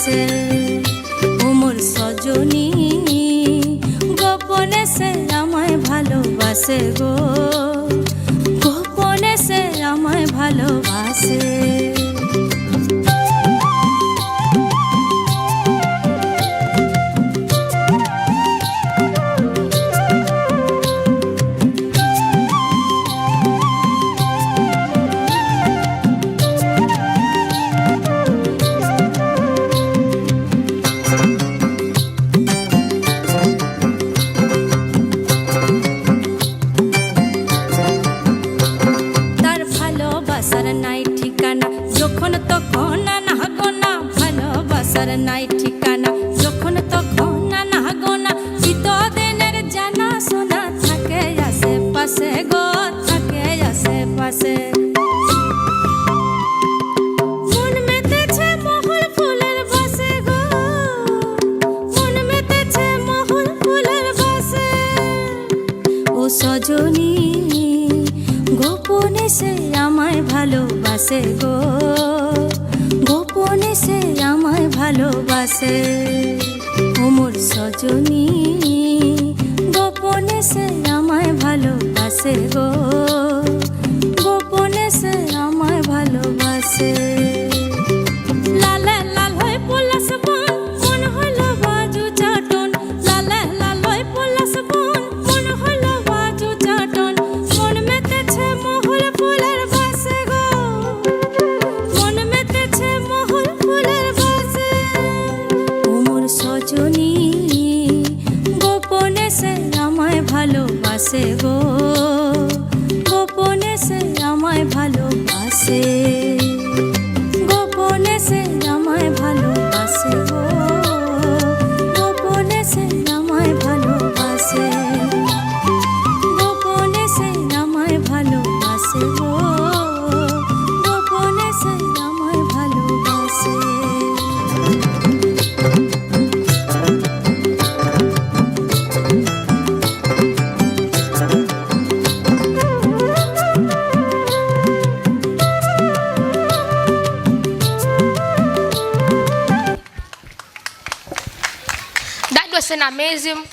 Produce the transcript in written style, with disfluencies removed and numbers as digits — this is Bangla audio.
ভালোবাসে। ও মোর সজনী গোপনে সে আমায় ভালোবাসে গো, গোপনে সে আমায় ভালোবাসে। ভালোবাসার নাই ঠিকানা যখন তখন না গোনা, ভালোবাসার নাই ঠিকানা যখন তখন না গোনা। চিতদিনের জানা শোনা থাকে আশেপাশে গো, থাকে আশেপাশে। মন মেতেছে মহুল ফুলের বাসে গো, মন মেতেছে মহুল ফুলের বাসে। ও সজনী গোপনে সে আমায় ভালোবাসে গো, গোপনে সে আমায় ভালোবাসে। ও মোর সজনী গোপনে সে আমায় ভালোবাসে গো, গোপনে সে আমায় ভালোবাসে। লালে লাল হয়ে পলাশ বন, মন হলো বাজু চাটন। লালে লাল হয়ে পলাশ বন, মন হলো বাজু চাটন। মন মেতেছে মহুল ফুলের বাসে গো, মন মেতেছে মহুল ফুলের বাসে। ও মোর সজনী গোপনে সে আমায় ভালোবাসে গো, গোপনে সে আমায় ভালোবাসে, গোপনে সে আমায় ভালোবাসে গো, গোপনে সে আমায় ভালোবাসে, গোপনে সে আমায় ভালোবাসে গো, গোপনে সে আমায় ভালোবাসে। That was an amazing